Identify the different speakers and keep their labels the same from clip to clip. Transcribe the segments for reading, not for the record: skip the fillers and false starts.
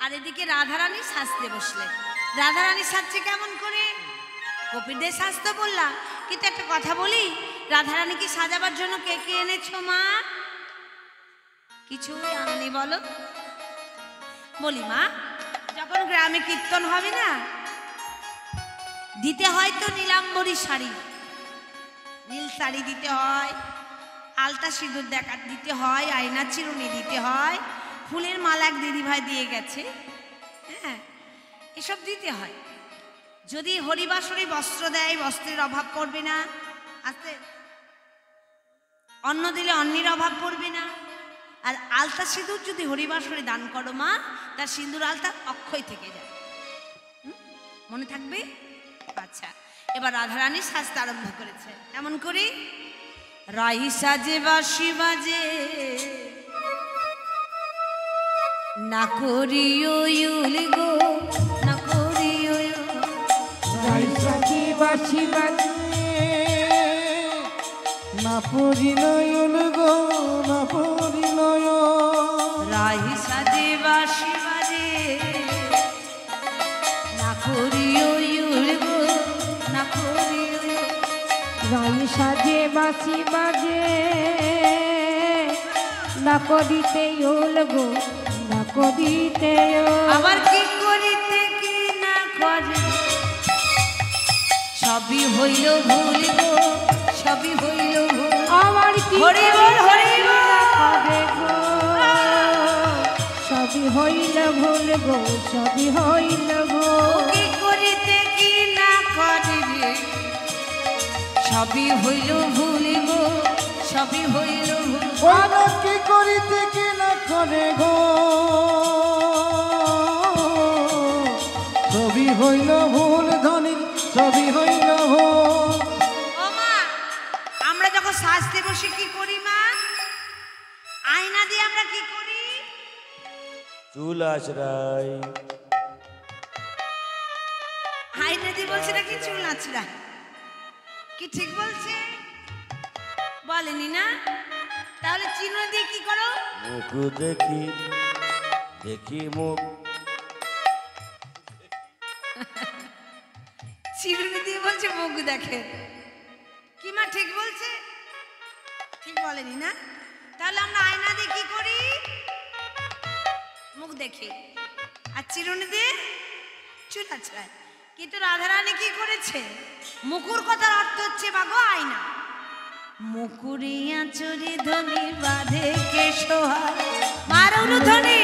Speaker 1: আর এদিকে রাধারানী সাজতে বসলেন। রাধারানী সাজছে কেমন করে? গোপীদের সাজতে বললাম, কিন্তু একটা কথা বলি, রাধারানীকে সাজাবার জন্য কে কে এনেছো মা? কিছুই আননি বলো। বলি মা, যখন গ্রামে কীর্তন হবে না, দিতে হয় তো নীলাম্বরী শাড়ি, নীল শাড়ি দিতে হয়, আলতা সিঁদুর দেখা দিতে হয়, আয়না চিরুনি দিতে হয়, ফুলের মালা এক দিদিভাই দিয়ে গেছে, হ্যাঁ এসব দিতে হয়। যদি হরিবাসরে বস্ত্র দেয়, বস্ত্রের অভাব পড়বে না, আস্তে অন্ন দিলে অন্নের অভাব পড়বে না। আর আলতা সিঁদুর যদি হরিবাসরে দান করো মা, তার সিঁদুর আলতা অক্ষয় থেকে যায়, মনে থাকবে? আচ্ছা, এবার রাধারানী সাজতে আরম্ভ করেছে। এমন করে রাই সাজে বাঁশি বাজে, না করিও ইউল গো, না করিও
Speaker 2: রাই সাজে বাঁশি বাজে, না পড়িল ইউল গো, না পড়িল।
Speaker 1: রাই সাজে বাঁশি বাজে, না করিও ইউল গো, না করিও।
Speaker 3: রাই সাজে বাঁশি বাজে, না করিতে ইউল গো, না করিতে।
Speaker 1: আবার কি করিতে কি না করে, সবই হইল ভুল গো, সবই হইল ভুল।
Speaker 3: আবার কি
Speaker 1: হরি বল, হরি বল।
Speaker 3: করে গো, সবই হইল ভুল গো, সবই হইল ভুল।
Speaker 1: কি করিতে কি না করে রে, সবই হইল ভুল গো, সবই হইল ভুল।
Speaker 2: কি করিতে কি না করে গো, সবই হইল ভুল ধনী, সবই হইল ভুল।
Speaker 1: ও মা, আমরা যখন সাজতে বসে কি করি মা? আয়না দিয়ে আমরা কি করি?
Speaker 4: চুল আঁচড়াই।
Speaker 1: আয়না দিয়ে বলছে নাকি চুল আঁচড়াই? কি ঠিক বলছে? বলেনি না? তাহলে চিরুনি দিয়ে কি করো?
Speaker 4: মুখ দেখি, দেখি মুখ।
Speaker 1: চিরুনি দিয়ে বলছে মুখ দেখে। কি মা ঠিক বলছে? ঠিক বলেনি না? তাহলে আমরা আয়না দিয়ে কি করি? মুখ দেখি, আর চিরুনি দিয়ে চুল আঁচড়াই। কিন্তু রাধারানী কি করেছে? মুকুর কথার অর্থ হচ্ছে বাগো আয়না। মুকুরিয়া চুরি ধনি বাঁধে কেশোহার, মার অনুধ্বনি।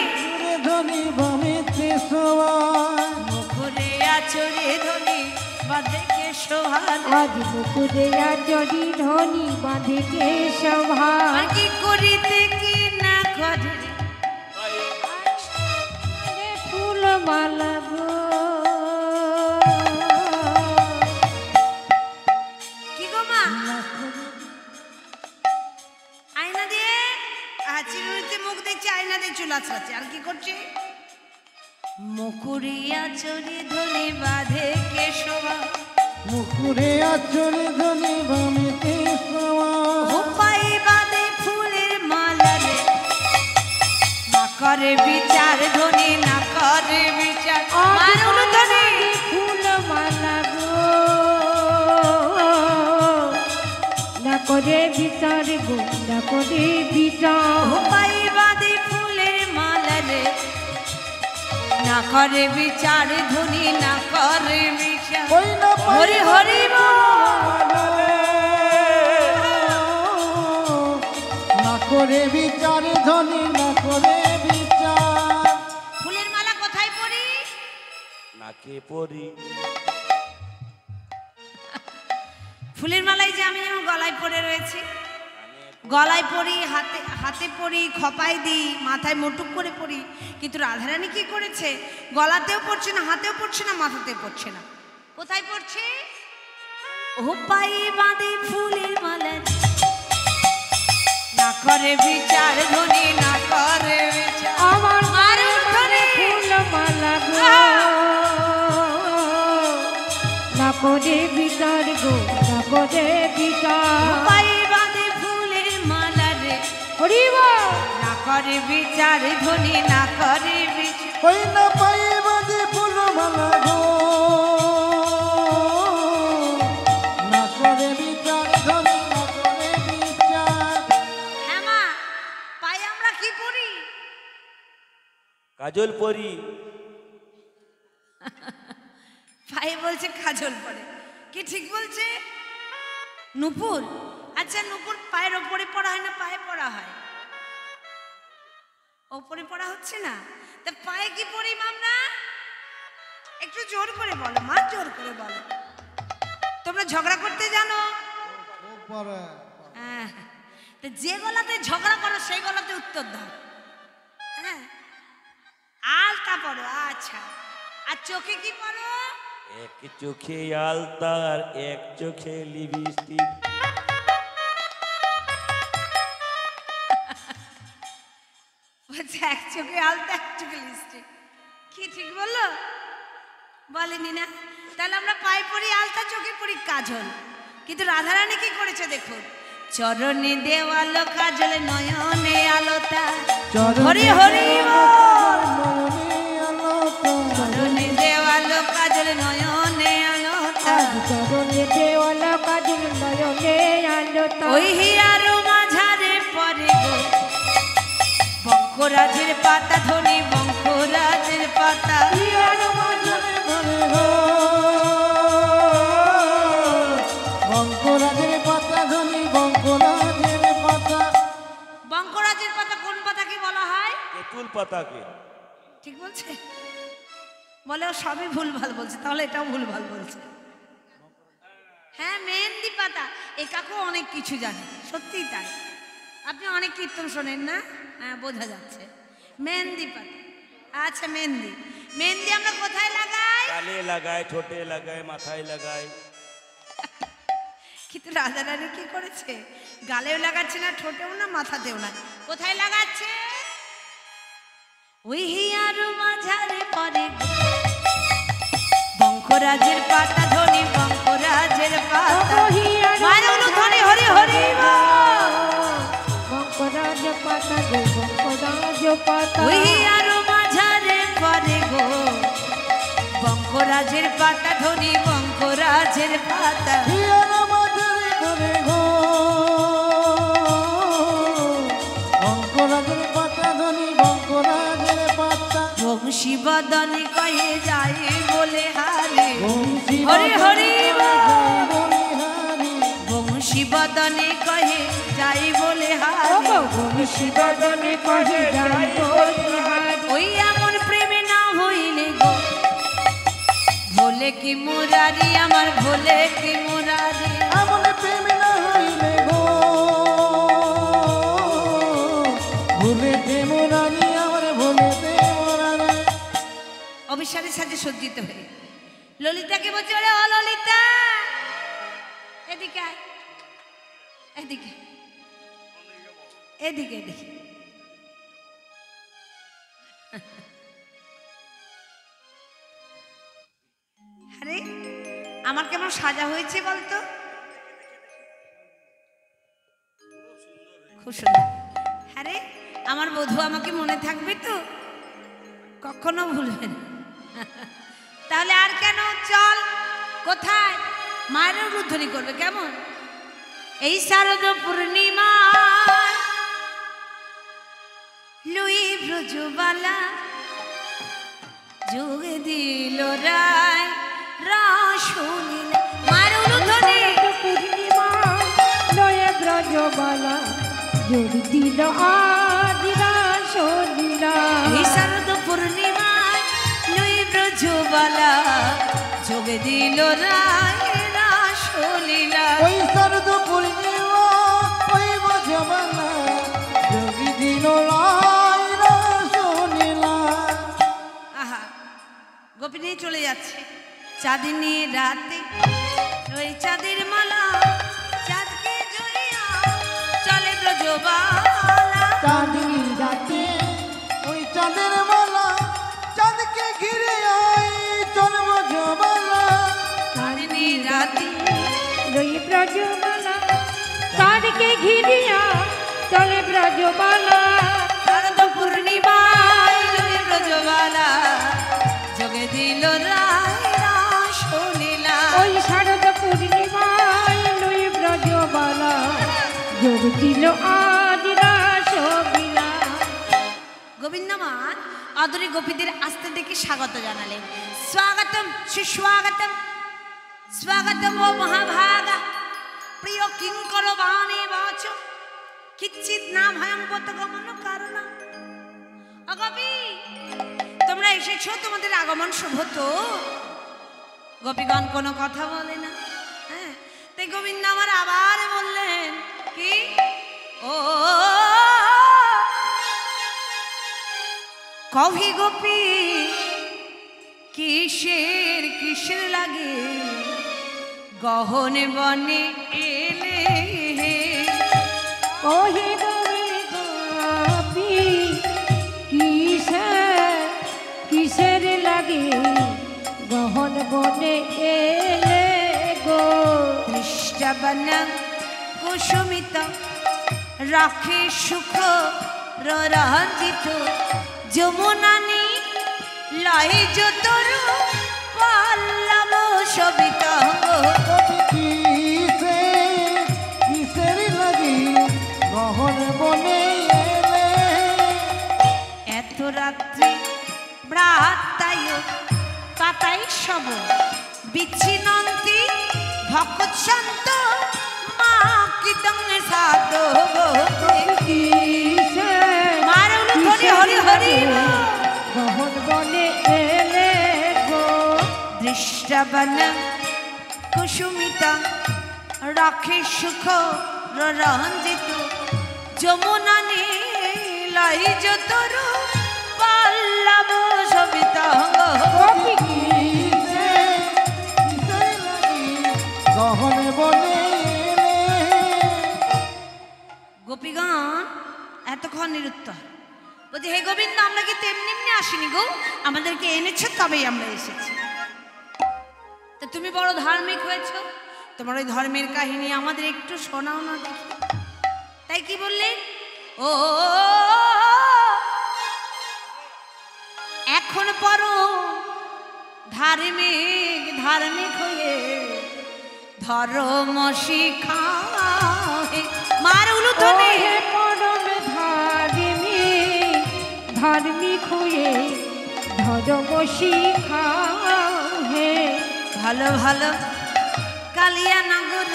Speaker 2: ধনী বামিতে সবাই,
Speaker 1: মুকুরিয়া চুরি ধনি বাঁধে কেশোহার।
Speaker 3: আজ মুকুরে আচরি ধনী বাঁধে কেশভা।
Speaker 1: আর কি করিতে কি না করে,
Speaker 3: ফুল মালা গো,
Speaker 1: কি গো মা? আয়না দিয়ে চিরুনিতে মুখ দেখছে, আয়না দিয়ে চুল আঁচড়াচ্ছে। আর কি করছে? মুকুরিয়া চুরি ধনি বাঁধে কেশবা,
Speaker 2: মুকুরে আচরে ধনী বামিতে সবাই।
Speaker 1: হোপাই বাঁধে ফুলের মালা রে, না করে বিচার ধনি, না করে বিচার। মার অনুধ্বনি।
Speaker 3: ফুল মালা গো, না করে বিচার গো, না করে বিচার।
Speaker 1: হোপাই বাঁধে ফুলের মালা রে, না করে বিচার ধনি, না করে বিচার। হরি হরি বল।
Speaker 2: না করে বিচার ধনী, না করে বিচার।
Speaker 1: ফুলের মালা কোথায় পরি?
Speaker 4: নাকে পরি।
Speaker 1: ফুলের মালাই যে আমি যেমন গলায় পরে রয়েছি, গলায় পরি, হাতে হাতে পরি, খপায় দিই, মাথায় মুটুক করে পরি। কিন্তু রাধারানী কি করেছে? গলাতেও পড়ছে না, হাতেও পড়ছে না, মাথাতেও পড়ছে না। কোথায় পড়ছে? হোপাই বাঁধে ফুলের মালা, না করে বিচার ধনি, না করে বিচার।
Speaker 3: আমার
Speaker 1: মার অনুধ্বনি।
Speaker 3: ফুল মালা গো, না করে বিচার গো, না করে বিচার।
Speaker 1: হোপাই বাঁধে ফুলের মালা রে,
Speaker 3: হরি বল।
Speaker 1: না করে বিচার ধনি, না করে বিচার।
Speaker 2: ওই না
Speaker 4: কাজল পরি।
Speaker 1: পায়ে বলছে কাজল পরে, কি ঠিক বলছে? নুপুর, আচ্ছা নুপুর পায়ের ওপরে পড়া হয় না পায়ে পড়া হয়? ওপরে পড়া হচ্ছে না, তা পায়ে কি পরি মামরা? একটু জোর করে বলো মা, জোর করে বলো। তোমরা ঝগড়া করতে জানো? হ্যাঁ, তো যে গলাতে ঝগড়া করো সেই গলাতে উত্তর দাও। হ্যাঁ, আলতা পড়ো। আচ্ছা, আর চোখে কি পড়ো?
Speaker 4: এক চোখে আলতার এক চোখে লিপস্টিক।
Speaker 1: বলছে এক চোখে আলতা এক চোখে লিপস্টিক। কি ঠিক বললো? বলেনি না? তাহলে আমরা পায়ে পড়ি আলতা, চোখে পড়ি কাজল। কিন্তু রাধারানী কি করেছে দেখুন, চরণে দেওয়ালো কাজল নয়নে আলোতা। হরি হরি বল। চরণে দেওয়ালো কাজল নয়নে আলোতা।
Speaker 3: চরণে দেওয়ালা কাজল নয়নে আলোতা।
Speaker 1: ওই হিয়ারো মাঝারে পরে গো বঙ্করাজের পাতা ধনি, বঙ্করাজের পাতা।
Speaker 2: বঙ্করাজের পাতা ধনি, বঙ্করাজের পাতা।
Speaker 1: বঙ্করাজের পাতা কোন পাতাকে বলা হয়?
Speaker 4: তেঁতুল পাতাকে।
Speaker 1: ঠিক বলছে? বলে ও সবই ভুলভাল বলছে, তাহলে এটাও ভুলভাল বলছে। হ্যাঁ, মেহেন্দি পাতা। এ কাকু অনেক কিছু জানে, সত্যিই তাই। আপনি অনেক কীর্তন শোনেন না? হ্যাঁ, বোঝা যাচ্ছে। মেহেন্দি পাতা, আচ্ছা মেহেন্দি। মেহেন্দি আমরা কোথায় লাগাই?
Speaker 4: গালে লাগায়, ঠোঁটে লাগায়, মাথায় লাগায়।
Speaker 1: কিন্তু রাধারানী কি করেছে? গালেও লাগাচ্ছে না, ঠোঁটেও না, মাথাতেও না। কোথায় লাগাচ্ছে? ওই হিয়ারো মাঝারে পরে বঙ্করাজের পাতা ধনি, বঙ্করাজের পাতা। মায়ের ধনি হরি হরি বল।
Speaker 3: বঙ্করাজ পাতা গো, বঙ্করাজ পাতা।
Speaker 1: ওই হিয়ারো মাঝারে পরে গো বঙ্করাজের পাতা ধনি, বঙ্করাজের পাতা।
Speaker 2: হিয়ারা মাঝারে ঘরে গো, বঙ্করাজের পাতা ধনি, বঙ্করাজের পাতা।
Speaker 1: বংশী বদনে কয়ে যায় বলে হারে
Speaker 2: বংশী
Speaker 1: হরি হরি বল।
Speaker 2: বলে হারি।
Speaker 1: বংশী বদনে কহে যাই বলে হারে।
Speaker 3: শিবদনে কহে যাই বলিহারি।
Speaker 1: ওই এমন প্রেমে না হইলে গো ভোলে কি মুরারি, আমার ভোলে কি মুরারি।
Speaker 2: এমন প্রেম না হইলে গো, ভুলেতে মোরারি, আমার ভুলেতে মোরারি।
Speaker 1: অবিশ্বাসের সাথে সজ্জিত হয়ে ললিতাকে বলছে, ওরে ও ললিতা, এদিকে আয়, এদিকে এদিকে এদিকে। আরে আমার কেমন সাজা হয়েছে বলতো? খুব সুন্দর। আরে আমার বধূ আমাকে মনে থাকবে তো? কখনো ভুলবে না। তাহলে আর কেন, চল। কোথায়? মায়ের উদ্ধনি করবে কেমন? এই শারদ পূর্ণিমা লুই ব্রজবালা যোগ দিল রায় রাসলীলা। মায়ের উদ্ধনি।
Speaker 3: পূর্ণিমা লয়ে ব্রজবালা যোগ দিল আজ রাসলীলা।
Speaker 1: এই শারদ পূর্ণিমা লুই ব্রজবালা যোগ দিল রায় রাসলীলা।
Speaker 2: ওই শারদ পূর্ণিমা, ওই ব্রজবালা যোগী দিল রায় রাসলীলা।
Speaker 1: আহা, গোপিনী চলে যাচ্ছে। চাঁদিনী রাতে ওই চাঁদের মালা, চাঁদকে জড়িয়া চলে ব্রজবালা।
Speaker 2: চাঁদনি রাতে ওই চাঁদের মালা, চাঁদকে ঘিরে আয় চল ব্রজবালা।
Speaker 1: চাঁদিনী রাতে
Speaker 3: লই ব্রজবালা চাঁদকে ঘিরিয়া চলে ব্রজবালা।
Speaker 1: শারদ পূর্ণিমায় লই ব্রজবালা যোগে দিল রায় রাসলীলা।
Speaker 3: ওই শারদ পূর্ণিমায় লই ব্রজবালা যোগ দিল আজ রাসলীলা।
Speaker 1: গোবিন্দমান আদরি গোপীদের আস্তে দেখে স্বাগত জানালেন। স্বাগতম সুস্বাগতম, স্বাগতম ও মহাভাগা, প্রিয় কিঙ্কর বাণী বাচ, কিচ্ছিত না ভয়ং পতগমন কারণ। গোপী, তোমরা এসেছো, তোমাদের আগমন শুভ তো? গোপীগণ কোনো কথা বলে না। হ্যাঁ, তাই গোবিন্দ আমার আবার বললেন কি, ও কভি গোপী কিসের কিসের লাগে গহন বনে এলে,
Speaker 3: কহে গোপী কিসের কিসের লাগে গহন বনে এলে গো।
Speaker 1: দৃষ্টবন কুসুমিত রাখে সুখ রঞ্জিত, যমুনানি লয় যতর পল্লব শোভিত।
Speaker 2: কিসের লাগি গহন বনে এলে,
Speaker 1: এত রাত্রি ব্রাতায় পাতাই সব বিচ্ছিন্নন্তি ভক্তশান্ত মা কীর্তন সাধ। হরি হরি হরি
Speaker 3: গহন বনে এলে গো।
Speaker 1: দৃষ্টবন কুসুমিত রাখে সুখ রঞ্জিত, যমুনা নীলয় যতর পল্লব শোভিত।
Speaker 2: গহন বনে এলে।
Speaker 1: গোপীগণ এতক্ষণ নিরুত্তর, বলছে হে গোবিন্দ, আমরা কি তেমনি এমনি আসিনি গো, আমাদেরকে এনেছো তবেই আমরা এসেছি। তা তুমি বড় ধার্মিক হয়েছ, তোমার ওই ধর্মের কাহিনী আমাদের একটু শোনাও না দেখি। তাই কি বললেন, ও এখন পর ধার্মিক ধার্মিক হয়ে ধর্ম শিখাও হে। মার উলুধ্বনি,
Speaker 3: পরম ধার্মিক হয়ে ধর্ম শিখাও হে।
Speaker 1: ভালো ভালো কালিয়া নগর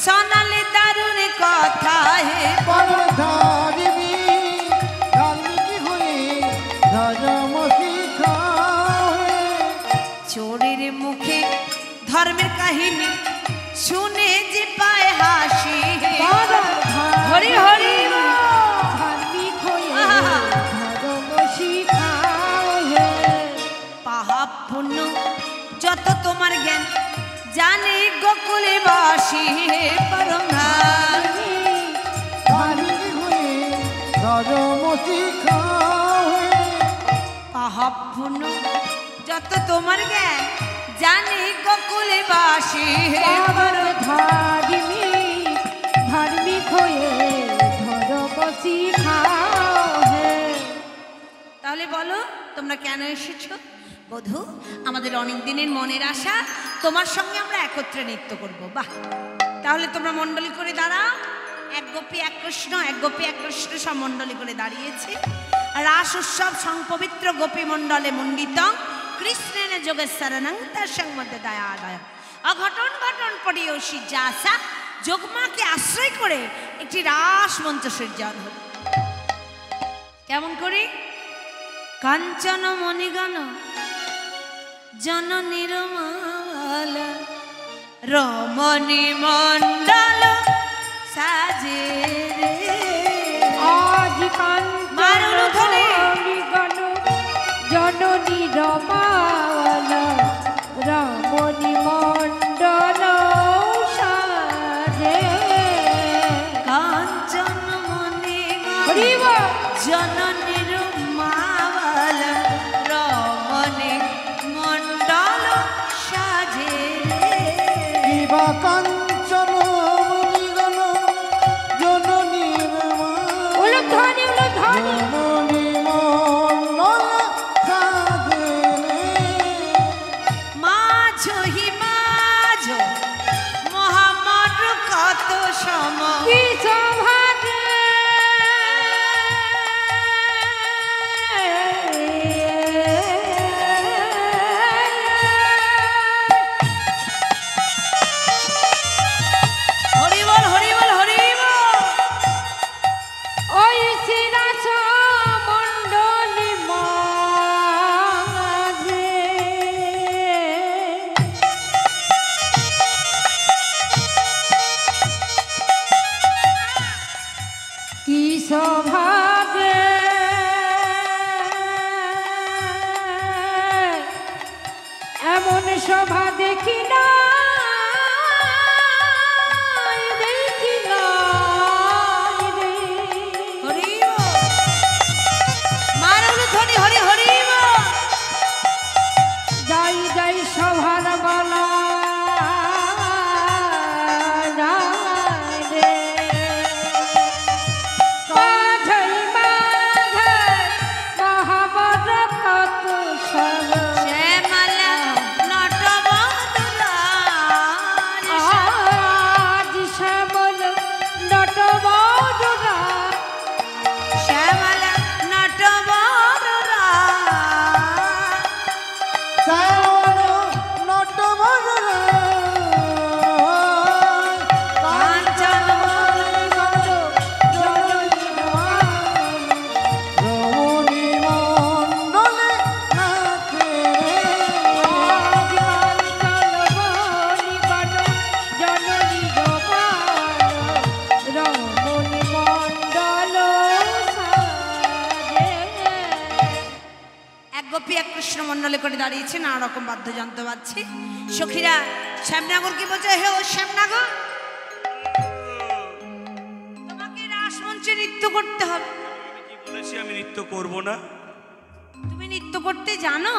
Speaker 1: সোনালি দারুণ কথা হে।
Speaker 2: পরম ধার্মিক হয়ে ধর্ম শিখাও হে।
Speaker 1: চোরের মুখে ধর্মের কাহিনী শুনে যে পায় হাসি হে। হরি হরি
Speaker 3: ধার্মিক হয়ে ধর্ম শিখাও হে।
Speaker 1: পাহাব পুণ্য যত তোমার জ্ঞান জানে গোকুলে বাসি হে। পরম
Speaker 2: ধার্মিক হয়ে ধর্ম শিখাও হে।
Speaker 1: পাহাব পুণ্য যত তোমার জ্ঞান জানে গোকুলে বাসি হে।
Speaker 3: ধার্মিক হয়ে ধর্ম শিখাও হে।
Speaker 1: তাহলে বলো তোমরা কেন এসেছো? বধূ, আমাদের অনেক দিনের মনের আশা, তোমার সঙ্গে আমরা একত্রে নৃত্য করব। বাহ, তাহলে তোমরা মণ্ডলী করে দাঁড়াও। এক গোপী এক কৃষ্ণ, এক গোপী এক কৃষ্ণ সব মণ্ডলী করে দাঁড়িয়েছে। রাস উৎসব সংপবিত্র গোপী মণ্ডলে মণ্ডিতং কৃষ্ণের যোগেশ্বরণং তার মধ্যে দয়া দয়া অঘটন ঘটন পরিয়সী যাসা যোগমাকে আশ্রয় করে একটি রাস মঞ্চ সৃজন হল। কেমন করি? কাঞ্চন মণিগণ জননীর মালা রমণী মণ্ডল সাজে রে।
Speaker 3: আজ কাঞ্চন জননী রমালা রমণী মণ্ডল সাজে।
Speaker 1: কাঞ্চন মণিগণ জননীর মালা রমণী মণ্ডল সাজে রে।
Speaker 2: কিবা কাঞ্চন মণিগণ জননীর জননী মণ্ডল সাজে রে।
Speaker 3: শোভা দেখি না দেখি না রে।
Speaker 1: হরি বল। মার ধ্বনি হরি হরি বল।
Speaker 3: যাই যাই শোভার বলা রে। মাঝাই মাঝাই মহাবর কত সব
Speaker 1: শ্যামলা নটবধূরা।
Speaker 3: আজ শ্যামল নটবধূরা
Speaker 1: শ্যামলা নটবধূরা।
Speaker 2: শ্যামল নটবর
Speaker 1: কাঞ্চন
Speaker 2: রমণী মণ্ডলে নাচে
Speaker 1: এক গোপী এক কৃষ্ণ মণ্ডলে করে দাঁড়িয়েছে, নানা রকম বাদ্যযন্ত্র বাজছে। সখীরা শ্যামনাগর কি বলছে, হে ও শ্যামনাগর, তোমাকে রাসমঞ্চে নৃত্য করতে হবে।
Speaker 4: আমি কি বলেছি আমি নৃত্য করব না?
Speaker 1: তুমি নৃত্য করতে জানো?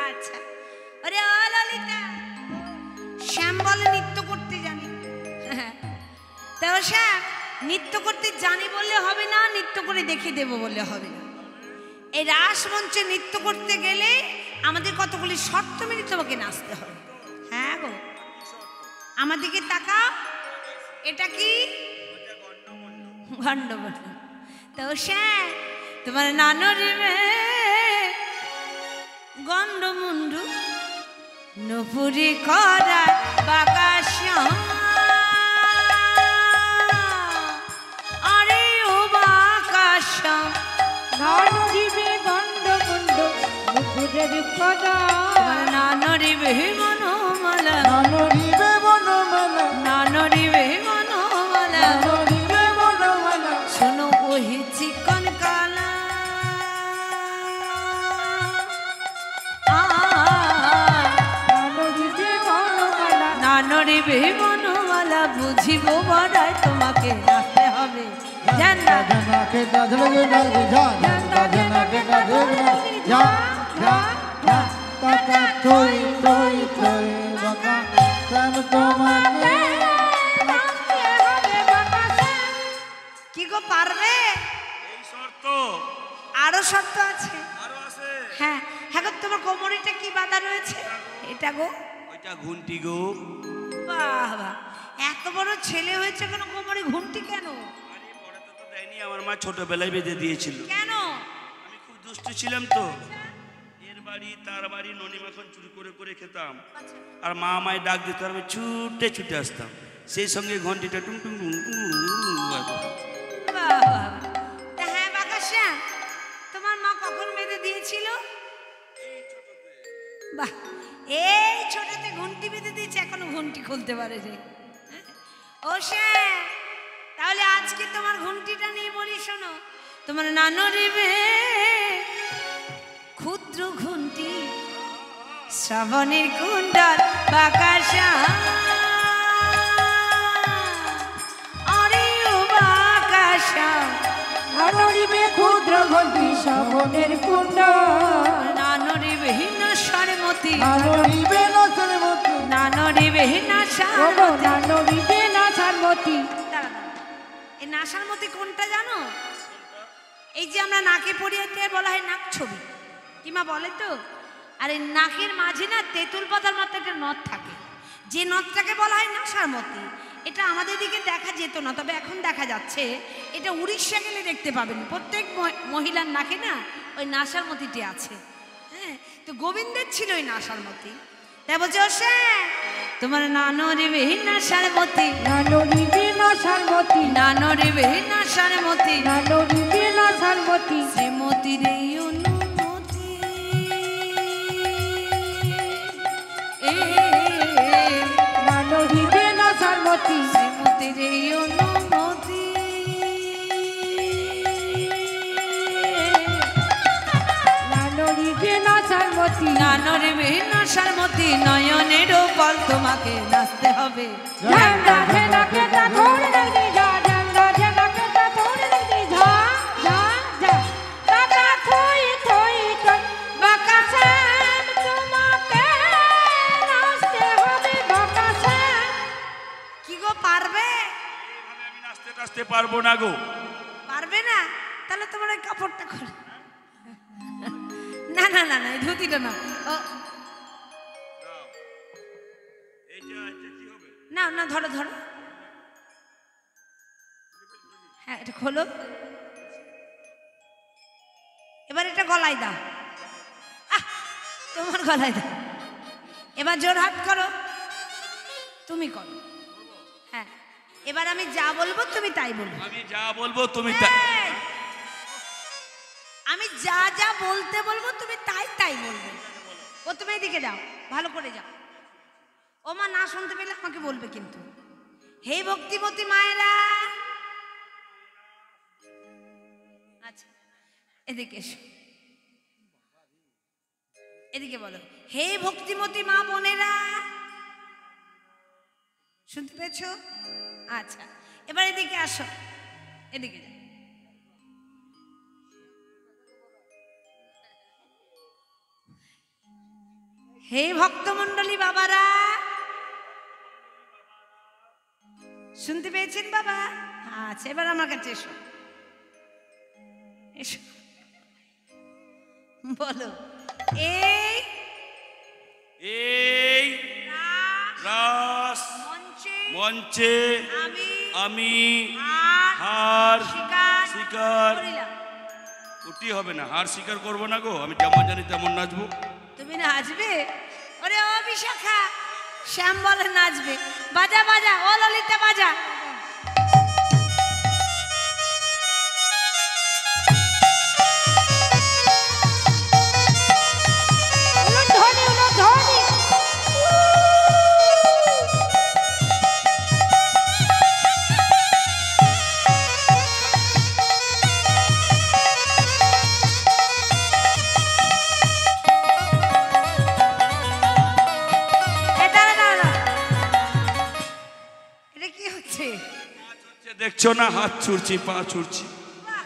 Speaker 1: আচ্ছা। আরে ও ললিতা, শ্যাম বলে নৃত্য করতে জানি। তো শ্যাম, নৃত্য করতে জানি বললে হবে না, নৃত্য করে দেখিয়ে দেবো বললে হবে না। এই রাসমঞ্চে নৃত্য করতে গেলে আমাদের কতগুলি শর্ত মেনে তোমাকে নাচতে হবে। হ্যাঁ গো, আমার দিকে তাকাও। এটা কি? গণ্ডমণ্ড। তো শ্যাম, তোমার নানুর গণ্ডমুন্ডু নুপুরি করা বাকাশ। আরে ও বাকাশ,
Speaker 3: নানরিবে গণ্ডমুণ্ড নুপুরের কদা
Speaker 1: তোমার নানরিবে মনোমালা।
Speaker 2: নানরিবে বনমালা
Speaker 1: নানরিবে মনোমালা।
Speaker 2: নানরিবে বনমালা
Speaker 1: শোনো ওহি চিকন কালা।
Speaker 3: নানরিবে গণমালা
Speaker 1: নানরিবে মনোমালা, বুঝিব বড়াই তোমাকে নাচতে হবে। জান না?
Speaker 2: জনকে দাদলগে দাদি যা জনকে দাদলগে যা যা যা টাটা তোই তোই তোই বাকা শ্যাম তোমাকে
Speaker 1: কি গো, পারবে?
Speaker 4: এই শর্ত
Speaker 1: আরো শর্ত আছে।
Speaker 4: আরো আছে।
Speaker 1: হ্যাঁ হ্যাঁ গো, তোমার কোমরিটা কি বাঁধা রয়েছে? এটা গো,
Speaker 4: ওইটা ঘুন্টি গো।
Speaker 1: বাহ বাহ, এত বড় ছেলে হয়েছে কেন কোমরে ঘুমটি কেন?
Speaker 4: আরে বড়তে তো দেয়নি, আমার মা ছোটবেলায় বেঁধে দিয়েছিল।
Speaker 1: কেন?
Speaker 4: আমি খুব দুষ্টু ছিলাম তো, এর বাড়ি তার বাড়ি ননি মাখন চুরি করে করে খেতাম। আর মা আমায় ডাক দিত, আর আমি ছুটে ছুটে আসতাম, সেই সঙ্গে ঘন্টিটা টুং টুং টুং টুং বাজতো।
Speaker 1: বাহ বাহ। তা হ্যাঁ বাকাশা, তোমার মা কখন বেঁধে দিয়েছিল? বাহ, এই ছোটতে ঘুমটি বেঁধে দিয়েছে, এখনো ঘুমটি খুলতে পারে রে। ও শ্যাম, তাহলে আজকে তোমার ঘুমটিটা নিয়ে বলি, শোনো। তোমার নানরিবে ক্ষুদ্র ঘুমটি, শ্রাবণের কুণ্ডল বাকাশা। আরে ও বাকাশা,
Speaker 3: নানরিবে ক্ষুদ্র ঘন্টি শ্রাবণের কুণ্ড
Speaker 1: নানরিবে নাশারমতি।
Speaker 2: নানরিবে নসরমতি
Speaker 1: নানরিবে
Speaker 3: ওগো
Speaker 1: নাশারমতি।
Speaker 3: নানরিবে নাসারমতি।
Speaker 1: দাঁড়া দাঁড়া, এই নাসার মধ্যে কোনটা জানো? এই যে আমরা নাকে পরিয়ে বলা হয় নাক ছবি, কিমা বলে তো। আর এই নাকের মাঝে না তেঁতুল পাতার মতো একটা নথ থাকে, যে নথটাকে বলা হয় নাসার মতি। এটা আমাদের দিকে দেখা যেত না, তবে এখন দেখা যাচ্ছে। এটা উড়িষ্যা গেলে দেখতে পাবেন, প্রত্যেক মহিলার নাকে না ওই নাসার মতিটি আছে। হ্যাঁ, তো গোবিন্দের ছিল ওই নাসার মতি। তাই বলছে, ও শ্যাম, তোমার নানরিবে নাশারমতি।
Speaker 3: নানরিবে নাসারমতি।
Speaker 1: নানরিবে নাশারমতি।
Speaker 3: নানরিবে নাসারমতি।
Speaker 1: শ্রীমতির এই অনুমতি,
Speaker 3: নানরিবে নাসারমতি।
Speaker 1: শ্রীমতির এই অনুমতি।
Speaker 3: নানরিবে নাসারমতি। নশার মতি
Speaker 1: নানরে নশার মতি নয়নের বল তোমাকে নাচতে হবে
Speaker 3: ঝান্ডা ঝেনাকে তা ধরে লাগি যা ঝান্ডা ঝেনাকে তা ধরে লাগি ঝা ঝা ঝা টাকা থই থই থই বাকাসান তোমাকে নাচতে হবে বাকাসান।
Speaker 1: কি গো পারবে?
Speaker 4: এইভাবে আমি নাচতে টাচতে পারবো না গো।
Speaker 1: পারবে না? তাহলে তোমার ওই কাপড়টা খোলো। না না না না এই ধুতিটা না ও
Speaker 4: এইটা কি হবে?
Speaker 1: না না ধরো ধরো হ্যাঁ এটা খোলো এবার এটা গলায় দাও আহ তোমার গলায় দাও এবার জোর হাত করো তুমি করো হ্যাঁ এবার আমি যা বলবো তুমি তাই বলবো
Speaker 4: আমি যা বলবো তুমি
Speaker 1: এই! আমি যা যা বলতে বলবো তুমি তাই তাই বলবে ও তুমি এদিকে যাও ভালো করে যাও ও মা না শুনতে পেলে আমাকে বলবে কিন্তু হে ভক্তিমতী মায়েরা আচ্ছা এদিকে এসো এদিকে বলো হে ভক্তিমতী মা বোনেরা শুনতে পেয়েছো আচ্ছা এবার এদিকে আসো এদিকে যাও হে ভক্তমণ্ডলী বাবারা শুনতে পেয়েছেন বাবা আচ্ছা এবার আমার কাছে এসো এসো বলো এই
Speaker 4: এই রাস
Speaker 1: মঞ্চে
Speaker 4: মঞ্চে
Speaker 1: আমি
Speaker 4: আমি
Speaker 1: হার
Speaker 4: হার
Speaker 1: স্বীকার
Speaker 4: স্বীকার
Speaker 1: করিলাম।
Speaker 4: ওটি হবে না, হার স্বীকার করবো না গো। আমি যেমন জানি তেমন নাচবো।
Speaker 1: তুমি নাচবে? ওরে ও বিশাখা শ্যাম বলে নাচবে বাজা বাজা ও ললিতা বাজা
Speaker 3: উলুধ্বনি উলুধ্বনি
Speaker 1: এটা কি হচ্ছে?
Speaker 4: দেখছো না, হাত ছুড়ছি, পা ছুড়ছি।
Speaker 1: বাহ!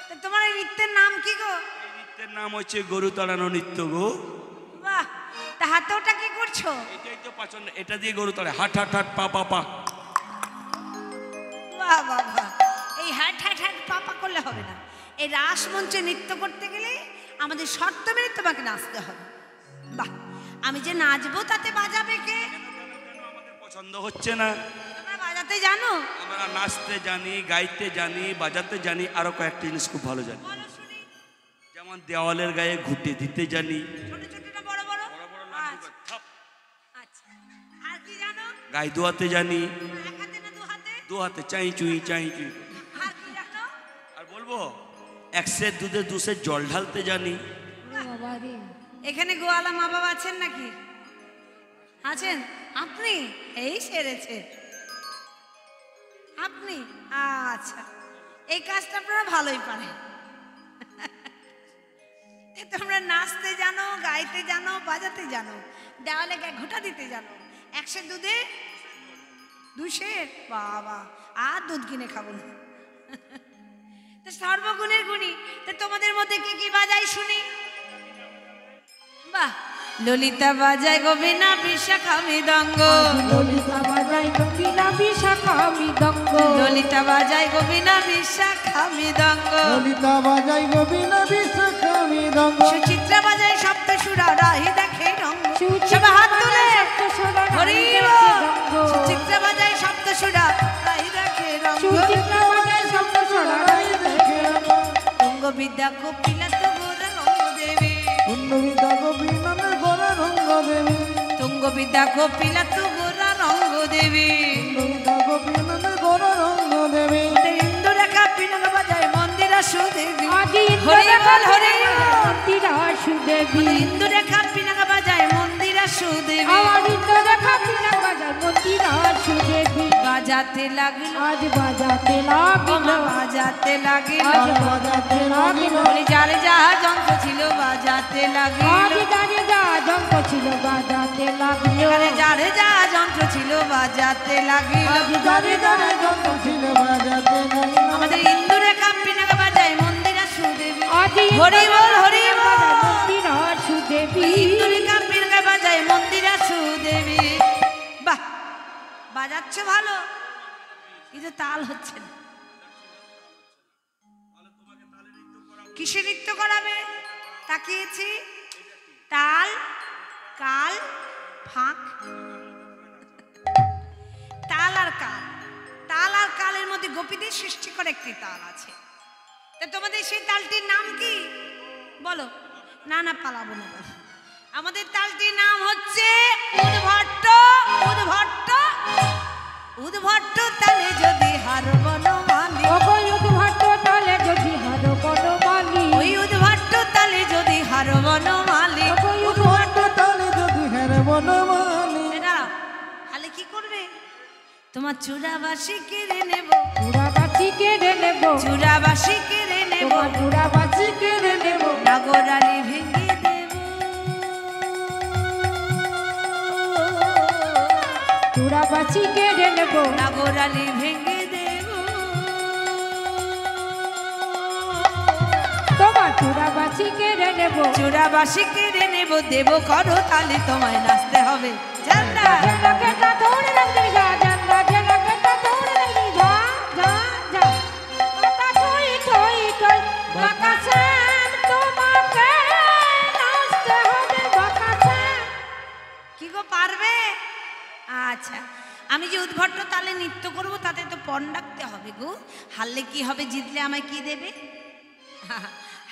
Speaker 1: তা তোমার এই নৃত্যের নাম কি গো?
Speaker 4: এই নৃত্যের নাম হচ্ছে গরু তাড়ানো নৃত্য গো।
Speaker 1: বাহ! তা হাতে ওটা কি করছো?
Speaker 4: এটাই তো পছন্দ, এটা দিয়ে গরু তাড়ায়। হাট হাট হাট পা পা পা।
Speaker 1: বাহ বাহ বাহ! এই হ্যাট হ্যাট হ্যাট পাপা করলে হবে না। এই রাস মঞ্চে নৃত্য করতে গেলে আমাদের শর্ত মেনে তোমাকে নাচতে হবে। বাহ! আমি যে নাচবো তাতে বাজাবে কে?
Speaker 4: আমাদের পছন্দ হচ্ছে না।
Speaker 1: তোমরা বাজাতে জানো?
Speaker 4: আমরা নাচতে জানি, গাইতে জানি, বাজাতে জানি, আরো কয়েকটা জিনিস খুব ভালো জানি।
Speaker 1: বলো শুনি।
Speaker 4: যেমন দেওয়ালের গায়ে ঘুঁটে দিতে জানি।
Speaker 1: ছোট ছোট না বড় বড়?
Speaker 4: বড় বড় লাঠি
Speaker 1: আচ্ছা,
Speaker 4: থাপ।
Speaker 1: আচ্ছা। আর কি জানো?
Speaker 4: গায়ে ধোয়াতে জানি,
Speaker 1: এক হাতে না দু হাতে?
Speaker 4: দু হাতে চাই চুই চাই চুই।
Speaker 1: আর কি জানো?
Speaker 4: আর বলবো, এক সের দুধে দু সের জল ঢালতে জানি।
Speaker 3: বাবা রে
Speaker 1: এখানে গোয়ালা মা বাবা আছেন নাকি? আছেন? আপনি এই সেরেছে আপনি? আচ্ছা, এই কাজটা আপনারা ভালোই পারেন। তোমরা নাচতে জানো, গাইতে জানো, বাজাতে জানো, দেওয়ালে গায়ে ঘোটা দিতে জানো, একশো দুধে দুশের বাবা, আর দুধ কিনে খাবো না। তো সর্বগুণের গুণী, তো তোমাদের মধ্যে কি কি বাজাই শুনি? বাহ! ললিতা বাজায় গোবিনা বিশাখা মৃদঙ্গ,
Speaker 3: ললিতা বাজাই গোবিনা বিশাখা মৃদঙ্গ,
Speaker 1: ললিতা বাজায় গোবিনা বিশাখা মৃদঙ্গ,
Speaker 2: ললিতা বাজাই গোবিনা বিশাখা মৃদঙ্গ,
Speaker 1: সুচিত্রা বাজায় সপ্ত সুরা রাহি দেখে রঙ্গ।
Speaker 3: সুচিত্রা
Speaker 1: সবাই হাত তুলে
Speaker 3: বাজায় সপ্ত সুরা
Speaker 1: হরি
Speaker 3: রাহি
Speaker 1: বল।
Speaker 3: দেখে রঙ্গ।
Speaker 1: সুচিত্রা বাজায় সপ্ত সুরা রাহি দেখে রঙ্গ।
Speaker 3: সুচিত্রা বাজাই সপ্ত সুরা রাহি দেখে রঙ্গ।
Speaker 1: অঙ্গ বিদ্যা কপিলা তো গোরা রঙ্গ দেবী,
Speaker 2: কুণ্ডবিদা গোবিনানে গোরা রঙ্গ দেবী,
Speaker 1: তুঙ্গ বিদ্যা কপিলা তো গোরা রঙ্গ দেবী,
Speaker 2: কুণ্ডবিদা গোবিনানে গোরা রঙ্গ দেবী,
Speaker 1: ইন্দু রেখা পিনাক বাজায় মন্দিরা সুদেবী।
Speaker 3: আদি
Speaker 1: হরি বল হরি বল।
Speaker 3: মন্দিরা সুদেবী,
Speaker 1: ইন্দু রেখা পিনাক বাজায় মন্দিরা সুদেবী।
Speaker 3: আমার ইন্দ্র দেখা পিনা বাজাই মন্দিরা সুদেবী,
Speaker 1: বাজাতে লাগলো
Speaker 3: আজ বাজাতে
Speaker 1: ও
Speaker 3: লাগিল
Speaker 1: মা বাজাতে লাগিল
Speaker 3: আজ বাজাতে লাগিল
Speaker 1: বলি যারে যা যন্ত্র ছিল বাজাতে লাগিল
Speaker 3: আজ যারে যা যন্ত্র ছিল বাজাতে লাগিল
Speaker 1: এখানে যারে যা যন্ত্র ছিল বাজাতে লাগিল
Speaker 3: আজ যারে যা
Speaker 2: যন্ত্র ছিল বাজাতে লাগিল
Speaker 1: আমাদের ইন্দুরে কাপ্পিনাকে বাজায় মন্দিরা সুদেবী
Speaker 3: আজ
Speaker 1: হরি বল হরি বল
Speaker 3: মন্দির সুদেবী
Speaker 1: ইন্দুরে কাপ্পিনাকে বাজায় মন্দিরা সুদেবী বাহ বাজাচ্ছ ভালো কিন্তু তাল হচ্ছে না কিসে নৃত্য করাবে তাকিয়েছি তাল কাল ফাঁক তাল আর কাল তাল আর কালের মধ্যে গোপীদের সৃষ্টি করে একটি তাল আছে তা তোমাদের সেই তালটির নাম কি বলো না না পালাবো না বলো আমাদের তালটির নাম হচ্ছে উদ্ভট্ট উদ্ভট্ট উদ্ভট্ট তালে যদি হার বনমালী
Speaker 3: অবয়ুধ ভট্ট তালে যদি হার বনমালী
Speaker 1: ওই উদ্ভট্ট তালে যদি হার বনমালী
Speaker 3: অবয়ুধ
Speaker 2: ভট্ট তালে যদি হেরে বনমালী
Speaker 1: দাঁড়াও তাহলে কি করবে তোমার চূড়াবাসী কেড়ে নেব
Speaker 3: চূড়াবাসী কেড়ে নেব
Speaker 1: চূড়াবাসী কেড়ে নেব
Speaker 3: তোমার চূড়াবাসী কেড়ে নেব
Speaker 1: নাগরালি ভেঙে দেব
Speaker 3: চূড়াবাসী কেড়ে নেব
Speaker 1: নাগরালি ভেঙে দেব
Speaker 3: তোমার চূড়াবাসী কেড়ে নেব
Speaker 1: চূড়াবাসী কেড়ে নেব দেব করো তালে তোমায় নাচতে হবে জানলা
Speaker 3: জনকেটা দৌড়ে লাগলি যা জানলা জনকেটা দৌড়ে লাগলি যা যা যা কথা থই থই থই বাকাসান তোমাকে নাচতে হবে বাকাসান
Speaker 1: কি গো পারবে আচ্ছা আমি যে উদ্ভট্ট তালে নৃত্য করব তাতে তো পণ ডাকতে হবে গো হারলে কি হবে জিতলে আমায় কি দেবে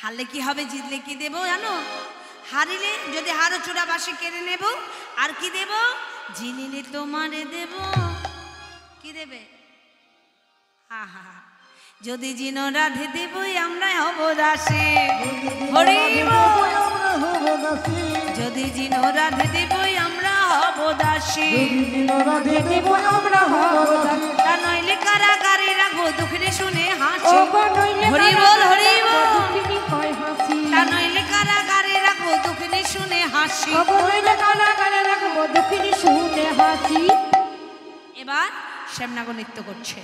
Speaker 1: হারলে কি হবে জিতলে কি দেব জানো হারিলে যদি হারো চূড়াবাসী কেড়ে নেব আর কি দেব জিনিলে তোমারে দেব কি দেবে হা হা হা। যদি জিনো রাধে দেবই আমরা হব দাসী হরি বল।
Speaker 2: আমরা হব দাসী
Speaker 1: যদি জিনো রাধে দেবই আমরা হব দাসী
Speaker 2: দিন রাধে দেব আমরা হব দাসী
Speaker 1: তা নইলে কারাগারে রাখবো দুঃখে শুনে
Speaker 3: ও
Speaker 1: হাসি
Speaker 3: গো নইলে
Speaker 1: হরি বল হরি বল
Speaker 3: দুঃখিনী কয় হাসি
Speaker 1: তা নইলে কারাগারে রাখবো দুঃখে শুনে হাসি
Speaker 3: ও গো নইলে কারাগারে রাখবো দুঃখিনী শুনে হাসি
Speaker 1: এবার শ্যামনাগর নৃত্য করছে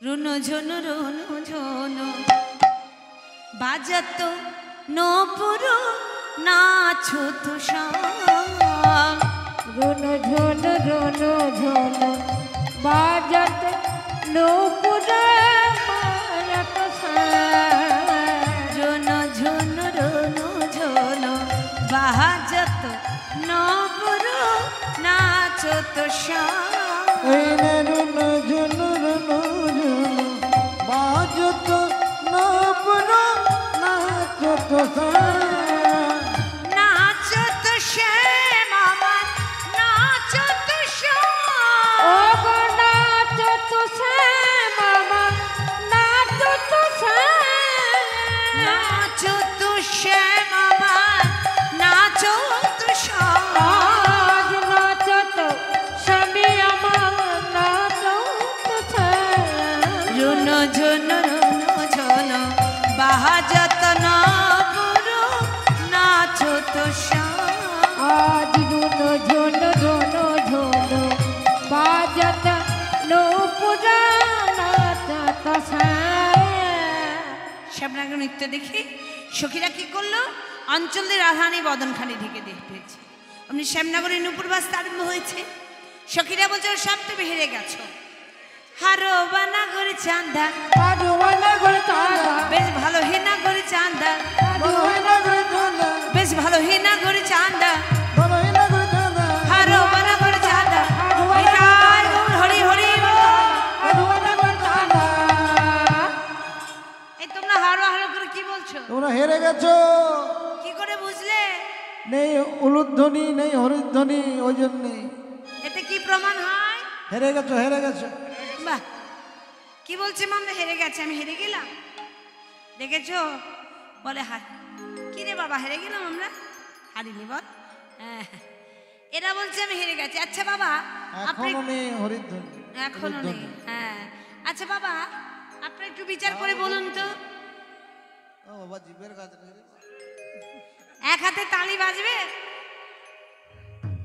Speaker 1: রুনু ঝুনু রুনু ঝুনু বাজাতো নপুরো নাচো তো শাম
Speaker 3: রুনু ঝুনু রুনু ঝুনু বাজত নূপুরে মারত
Speaker 1: রুনু ঝুনু রুনু ঝুনু বাজাতো নপুরো নাচো তো শাম
Speaker 2: এই নে রুনু ঝুনু রুনু ঝুনু বাজত নপুরো নাচত
Speaker 1: নাচো তো শ্যাম আমার নাচো তো শ্যাম
Speaker 3: ও গো নাচত শ্যাম আমার নাচত শ্যাম
Speaker 1: নাচো তো শ্যাম আমার নাচো তো শ্যাম
Speaker 3: আজ নাচত স্বামী আমার নাচত শ্যাম
Speaker 1: রুনু ঝুনু রুনু ঝুনু বাহাজত না পুরো নাচো তো শ্যাম
Speaker 3: আজ রুনো ঝুনো রুনো ঝুনো বাজত নূপুরা নাচত
Speaker 1: শ্যামনাগর নৃত্য দেখি সখীরা কি করলো অঞ্চলের রাধারানী বদনখানি ঢেকে দেখতেছে আপনি শ্যামনগরের নুপুরবাস আরম্ভ হয়েছে সখীরা বলছে ও সব তুমি হেরে গেছো হারো বানা করে চান্দা
Speaker 3: পারওয়ানা গো চাঁদা
Speaker 1: বেশ ভালো হেনা করে চান্দা
Speaker 2: বড়ইনা করে চাঁদা
Speaker 1: বেশ ভালো হেনা করে চান্দা
Speaker 2: বড়ইনা করে চাঁদা
Speaker 1: হারো বানা করে চান্দা নিতাই গৌর হরি হরি বল।
Speaker 3: পারওয়ানা গো চাঁদা
Speaker 1: এই তোমরা হারো হারো করে কি বলছো
Speaker 2: তোমরা হেরে গেছো
Speaker 1: কি করে বুঝলে
Speaker 2: নেই উলুধ্বনি নেই হরিধ্বনি ওই জন্যে
Speaker 1: এতে কি প্রমাণ হয়
Speaker 2: হেরে গেছো হেরে গেছো
Speaker 1: বাহ কি বলছে মামলা হেরে গেছে আমি হেরে গেলাম দেখেছো বলে হার কি রে বাবা হেরে গেলাম আমরা হারিনি বল হ্যাঁ এরা বলছে আমি হেরে গেছি আচ্ছা বাবা আপনি
Speaker 2: এখনো নেই হরিধ্বনি
Speaker 1: এখনো নেই। হ্যাঁ, আচ্ছা বাবা, আপনি একটু বিচার করে বলুন তো,
Speaker 2: ও বাবা জিভের কাছে নেই রে।
Speaker 1: এক হাতে তালি বাজবে?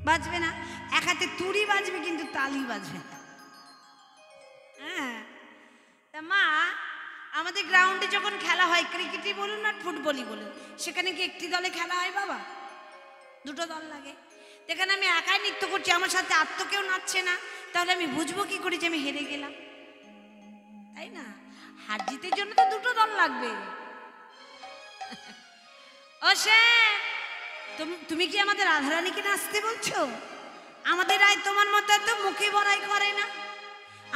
Speaker 1: বাজবে না। এক হাতে তুড়ি বাজবে কিন্তু তালি বাজবে না। হ্যাঁ, তা মা, আমাদের গ্রাউন্ডে যখন খেলা হয়, ক্রিকেটই বলুন আর ফুটবলই বলুন, সেখানে কি একটি দলে খেলা হয় বাবা? দুটো দল লাগে। এখানে আমি একাই নৃত্য করছি, আমার সাথে আর তো কেউ নাচছে না, তাহলে আমি বুঝবো কি করে যে আমি হেরে গেলাম? তাই না? হার জিতের জন্য তো দুটো দল লাগবে। ও সে, তুমি কি আমাদের রাধারানীকে নাচতে বলছো? আমাদের রায় তোমার মতো এত মুখে বড়াই করে না।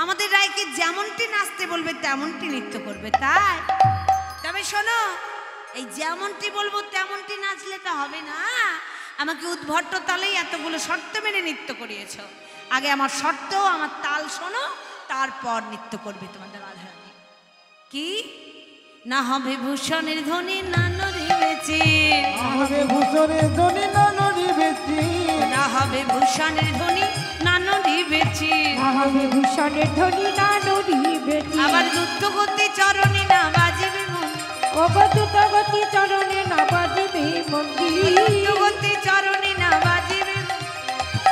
Speaker 1: আমাদের রায়কে যেমনটি নাচতে বলবে তেমনটি নৃত্য করবে, তাই? তবে শোনো, এই যেমনটি বলবো তেমনটি নাচলে তো হবে না। আমাকে উদ্ভট্ট তালেই এতগুলো শর্ত মেনে নৃত্য করিয়েছ। আগে আমার শর্ত, আমার তাল শোনো, তারপর নৃত্য করবে তোমাদের রাধারানী। কি না হবে ভূষণের ধ্বনি না নড়িবেছি,
Speaker 2: না হবে ভূষণের ধ্বনি না নড়িবেছি,
Speaker 1: না হবে ভূষণের ধ্বনি না নড়িবেছি,
Speaker 3: না হবে ভূষণের ধ্বনি না নড়িবেছি।
Speaker 1: আবার দ্রুত গতি চরণে না বাজিবে মন,
Speaker 3: ও গো দ্রুত গতি চরণে না বাজিবে মন্দির,
Speaker 1: দ্রুত গতি চরণে না বাজিবে মন,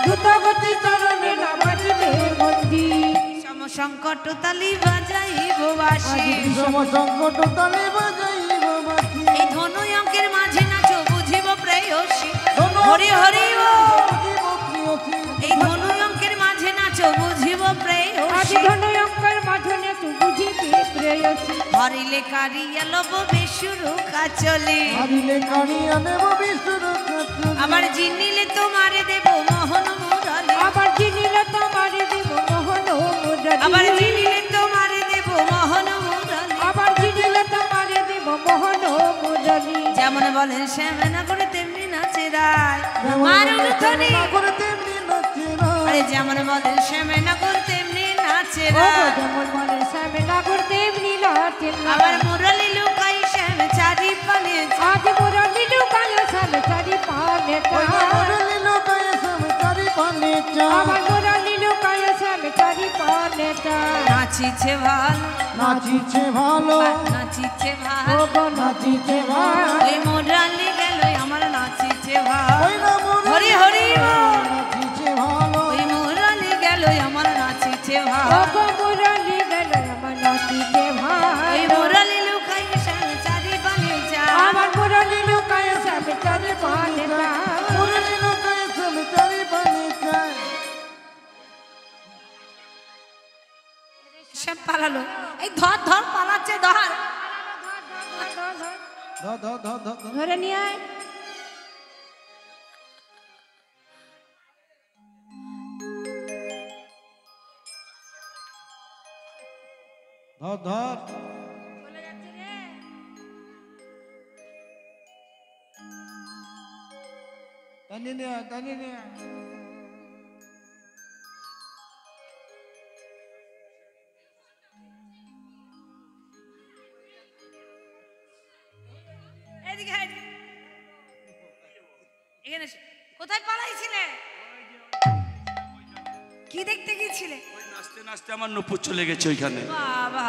Speaker 3: দ্রুত গতি চরণে না বাজিবে মন্দির।
Speaker 1: সমসংকট তালি বাজাইব বাঁশি,
Speaker 2: বিষম সংকট তালে বাজাইব বাঁশি,
Speaker 1: এই ধনু অঙ্কের মাঝে নাচো বুঝিব প্রেয়সী। হরি হরি ও,
Speaker 2: বুঝিব প্রিয়সী,
Speaker 1: এই ধনু অঙ্কের মাঝে নাচো বুঝিব
Speaker 3: আজ
Speaker 1: প্রেয়সী।
Speaker 3: ধনয়ঙ্কর মাঝনে তু বুঝিবি প্রেয়সী,
Speaker 1: হরিলে কারিয়া লব বেসুরু কাচলে,
Speaker 2: হারিলে কাড়িয়া নেব বিশুর কাছে,
Speaker 1: আবার জিনিলে তোমারে দেব মোহন মুরলি,
Speaker 3: আবার জিনিলে তোমারে দেব মোহন
Speaker 1: আবার
Speaker 3: মুরলি,
Speaker 1: জিনিলে তোমারে দেব মোহন মুরলি।
Speaker 3: আবার জিনিলে তোমারে দেব মোহন মুরলি।
Speaker 1: যেমন বলেন শ্যামনা করে তেমনি নাচে রায়,
Speaker 2: যেমন
Speaker 1: মারুন
Speaker 2: বলে
Speaker 1: ধ্বনি।
Speaker 2: তেমনি করে তেমনি নাচে রায়।
Speaker 1: আরে যেমন বলেন শ্যামনা করে তেমনি নাচে
Speaker 3: ও গো
Speaker 1: রায়,
Speaker 3: যেমন মনে শ্যামে নাগর তেমনি নাচেন না।
Speaker 1: আবার মুরলি লুকাই শ্যাম চারি পানে,
Speaker 3: আজ মুরলি লুকায় শ্যামে চারি পানে
Speaker 2: ওই
Speaker 3: চা,
Speaker 2: মুরলি লোকায় সমচারি পানে চা,
Speaker 3: আমার মুরলি লুকায় শ্যামে চারি পানে চা।
Speaker 1: নাচিছে ভালো,
Speaker 2: নাচিছে ভালো,
Speaker 1: নাচিছে
Speaker 3: ও
Speaker 1: ভালো,
Speaker 3: গো
Speaker 2: নাচিছে ভালো,
Speaker 1: ওই মুরলি গেল আমার নাচিছে ভালো।
Speaker 2: ওই না মুরলি
Speaker 1: হরি হরি বল।
Speaker 2: নাচিছে ভালো,
Speaker 1: ওই মুরলি গেল আমার নাচিছে
Speaker 3: ও
Speaker 1: ভালো,
Speaker 3: গো মুরলি গেল আমার নাচিতে
Speaker 1: ওই
Speaker 3: ভাই।
Speaker 1: মুরলি লুকাই শ্যাম চারি পানে চা,
Speaker 3: আমার মুরলি লুকায় শ্যামে চারি পানে চা।
Speaker 2: মুরলি লোকায় সমচারি পানে চা।
Speaker 1: সব পালালো। এই ধর ধর পালাচ্ছে, ধর।
Speaker 2: ধর ধর ধর ধর ধর।
Speaker 3: ধরে নিয়ে আয়।
Speaker 2: ধর ধর, টানি নে টানি নে।
Speaker 1: এদিকে আয়, এদিকে। এখানে এসো। কোথায় পালাইছিলে? কি দেখতে গিয়েছিলে?
Speaker 4: ওই নাচতে নাচতে আমার নুপুর চলে গেছে ওইখানে।
Speaker 1: বাবা,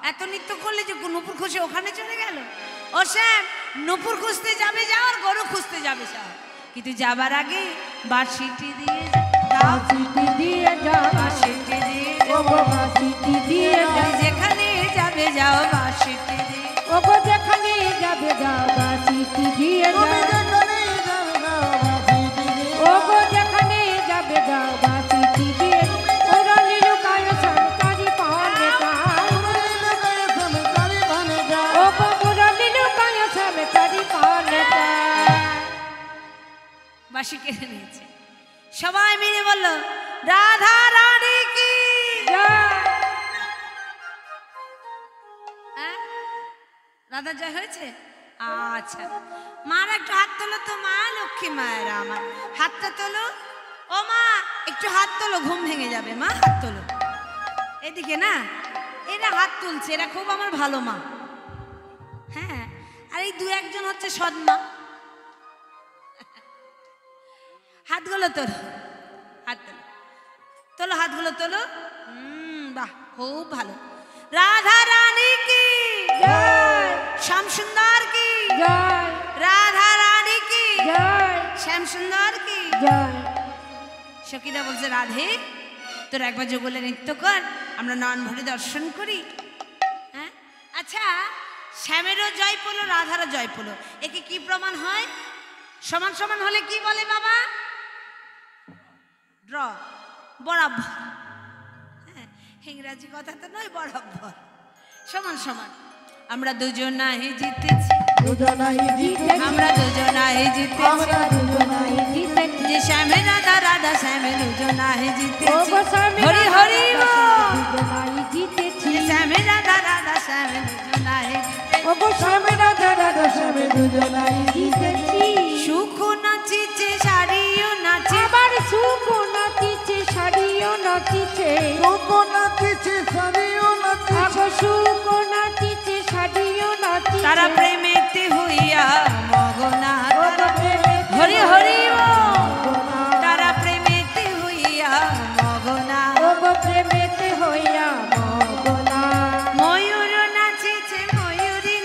Speaker 1: এত নৃত্য করলে যে নুপুর খুঁজে ওখানে চলে গেল। ও শ্যাম, নুপুর খুঁজতে যাবে যাও, আর গরু খুঁজতে যাবে যাও, কিন্তু যাবার আগে বাঁশিটি দিয়ে যাও,
Speaker 3: বাঁশিটি দিয়ে যাও,
Speaker 1: বাঁশিটি দিয়ে
Speaker 3: ও
Speaker 1: যাও,
Speaker 3: গো বাঁশিটি দিয়ে যাও,
Speaker 1: যেখানে যাবে যাও বাঁশিটি দিয়ে।
Speaker 3: ও গো যেখানে যাবে যাও বাঁশিটি দিয়ে
Speaker 2: তুমি
Speaker 3: যাও,
Speaker 2: যেখানে যাবে যাও বাঁশিটি দিয়ে
Speaker 3: ও গো যেখানে যাবে যাও বাঁশিটি দিয়ে। মুরলি লুকায় শ্যামে চারি পানে চা,
Speaker 2: মুরলি লোকায় সমচারি পানে চা।
Speaker 3: ও গো মুরলি লুকায় শ্যামে চারি পানে চা।
Speaker 1: বাঁশি কেড়ে নিয়েছে। সবাই মিলে বলল রাধা রানী কি। হ্যাঁ? রাধা জয় হয়েছে? আচ্ছা, মার একটু হাত তোলো তো, মা লক্ষ্মী মায়েরা আমার হাতটা তোলো। ও মা, একটু হাত তোলো, ঘুম ভেঙে যাবে। মা হাত তোলো, এদিকে না, এরা হাত তুলছে, এরা খুব আমার ভালো মা। হ্যাঁ, আর এই দু একজন হচ্ছে সৎমা। হাতগুলো তোলো, হাত তোলো, তোলো হাতগুলো তোলো। বাহ, খুব ভালো। রাধা রানী কি
Speaker 3: জয়
Speaker 1: শ্যাম সুন্দর কি
Speaker 3: জয়
Speaker 1: রাধা রানী কি
Speaker 3: জয়
Speaker 1: শ্যাম সুন্দর কি।
Speaker 3: জয়।
Speaker 1: সখীরা বলছে, রাধে তোর একবার যুগলে নৃত্য কর, আমরা নয়ন ভরে দর্শন করি। হ্যাঁ, আচ্ছা, শ্যামেরও জয় পড়লো, রাধারও জয় পড়লো, একে কি প্রমাণ হয়? সমান সমান হলে কি বলে বাবা? ড্র, বরাবর। হ্যাঁ, ইংরাজি কথা তো নয়, বরাবর, সমান সমান। আমরা দুজনাই জিতেছি,
Speaker 2: দুজনাই জিতেছি,
Speaker 1: আমরা দুজনাই জিতেছি,
Speaker 2: আমরা দুজনাই
Speaker 3: জিতেছি।
Speaker 1: যে শ্যামে রাধা, রাধা শ্যামে দুজনাই
Speaker 3: ও
Speaker 1: জিতেছি।
Speaker 3: গো স্বামী
Speaker 1: হরি হরি বল।
Speaker 3: দুজনাই জিতেছি।
Speaker 1: যে শ্যামে রাধা, রাধা শ্যামে দুজনাই জিতেছি।
Speaker 3: ও গো স্বামী রাধা রাধা
Speaker 2: স্বামী দুজনাই
Speaker 3: জিতেছি।
Speaker 1: সুখ নাচিছে, শাড়িও নাচে,
Speaker 3: আবার সুখ নাচিছে, শাড়িও নাচিছে।
Speaker 2: সুখ নাচিছে, শাড়িও নাচিছে,
Speaker 3: আগো সুখ নাচিছে, শাড়িও নাচিছে।
Speaker 1: তারা প্রেমেতে হইয়া মগনা।
Speaker 3: ও গো প্রেমেতে
Speaker 1: হরি হরি বল।
Speaker 3: মগনা।
Speaker 1: তারা প্রেমেতে হইয়া মগনা।
Speaker 3: ও গো প্রেমেতে হইয়া মগনা।
Speaker 1: ময়ূর নাচিছে, ময়ূরী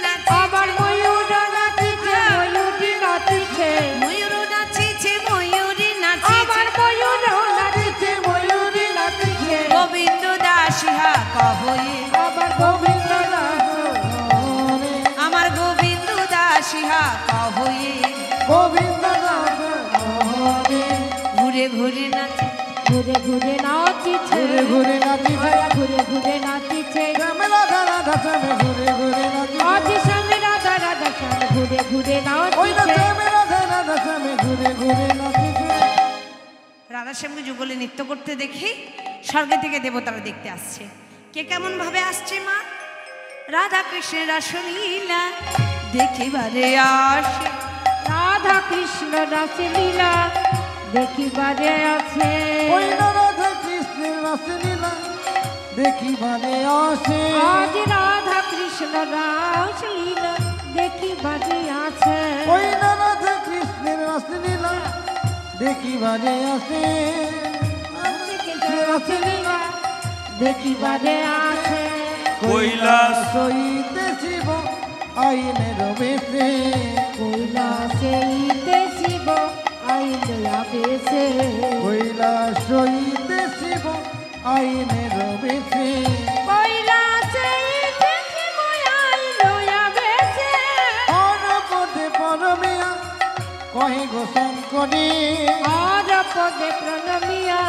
Speaker 3: আবার
Speaker 1: নাচিছে,
Speaker 3: ময়ূর নাচিছে, ময়ূরী নাচিছে।
Speaker 1: ময়ূর নাচিছে, ময়ূরী
Speaker 3: আবার
Speaker 1: নাচিছে।
Speaker 3: ময়ূর নাচিছে, ময়ূরী নাচিছে।
Speaker 1: গোবিন্দ দাসিহা কহয়ে,
Speaker 3: আবার গোবিন্দ দাস
Speaker 1: আমার গোবিন্দ দাসিহা কহয়ে।
Speaker 2: গোবিন্দ নাথ হরে।
Speaker 1: ঘুরে ঘুরে নাচে,
Speaker 3: ঘুরে ঘুরে নাচিছে।
Speaker 2: ঘুরে ঘুরে নাচিছে,
Speaker 3: ঘুরে ঘুরে নাচিছে।
Speaker 2: শ্যামে রাধা, রাধা শ্যামে ঘুরে ঘুরে নাচিছে,
Speaker 3: আজ স্বামী রাধা রাধা শ্যামে ঘুরে ঘুরে
Speaker 2: ওই না
Speaker 3: নাচিছে।
Speaker 2: শ্যামে রাধা, রাধা শ্যামে ঘুরে ঘুরে নাচিছে।
Speaker 1: রাধাশ্যামকে যুগলে নৃত্য করতে দেখে স্বর্গে থেকে দেবতারা দেখতে আসছে। কে কেমন ভাবে আসছে মা? রাধা কৃষ্ণের রাসলীলা দেখিবারে আসে,
Speaker 3: রাধা কৃষ্ণ রাসলীলা দেখিবারে আছে।
Speaker 2: ওই না রাধা কৃষ্ণের রাসলীলা দেখিবারে আসে,
Speaker 3: আজ রাধা কৃষ্ণ রাসলীলা দেখিবারে আছে।
Speaker 2: ওই না রাধা কৃষ্ণের রাসলীলা দেখিবারে আসে,
Speaker 3: রাসলীলা দেখিবারে আছে।
Speaker 4: কৈলাস
Speaker 2: সইতে শিব আইনের বেশে,
Speaker 3: কৈলাসেইতে শিব আইলে আবেশে।
Speaker 2: কৈলাস সইতে শিব আইনের বেশে,
Speaker 3: কৈলাসেইতে শিব আইলে আবেশে।
Speaker 2: পরপদে পরমিয়া কহে গো শঙ্করী,
Speaker 3: আর পদে প্রণমিয়া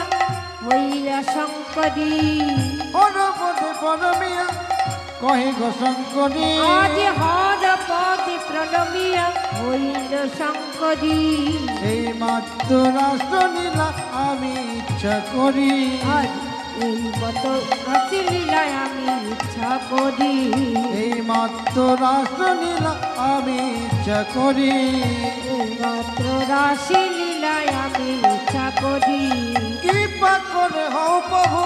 Speaker 3: হইয়া শঙ্করী।
Speaker 2: পরপদে পরমিয়া কহে গো শঙ্করী,
Speaker 3: আজ হর পদে প্রণমিয়া হইল শঙ্করী।
Speaker 2: এই মাত্র রাসলীলা আমি ইচ্ছা করি,
Speaker 3: আজ এই মতো রাসলীলায় আমি ইচ্ছা করি।
Speaker 2: এই মাত্র রাসলীলা আমি ইচ্ছা করি,
Speaker 3: এই মাত্র রাসলীলায় আমি ইচ্ছা করি।
Speaker 2: কৃপা করে হও প্রভু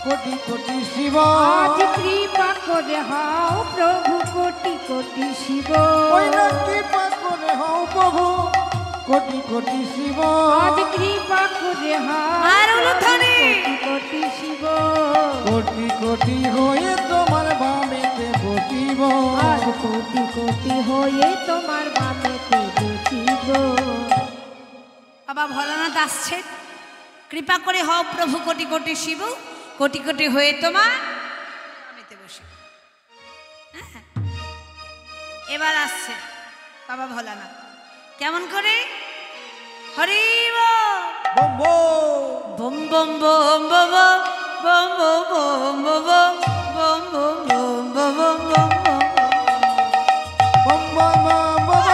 Speaker 2: কোটি কোটি শিব,
Speaker 3: আজ কৃপা করে হাও প্রভু কোটি কোটি শিব।
Speaker 2: ওই না কৃপা করে হও প্রভু কোটি কোটি শিব,
Speaker 3: আজ কৃপা করে হাও
Speaker 1: আর উলুধ্বনি।
Speaker 3: কোটি কোটি শিব।
Speaker 2: কোটি কোটি হয়ে তোমার বামেতে বসিব,
Speaker 3: আজ কোটি কোটি হয়ে তোমার বামেতে বসিব।
Speaker 1: বাবা ভোলানাথ আসছে, কৃপা করে হও প্রভু কোটি কোটি শিব, কোটি কোটি হয়ে তোমার আমিতে বসে। হ্যাঁ, এবার আসছে বাবা ভোলানাথ, কেমন করে? হরি বল।
Speaker 2: বম
Speaker 1: বম
Speaker 2: বম
Speaker 1: বম বম বম বম বম বম বম বম বম বম বম বম
Speaker 2: বম বম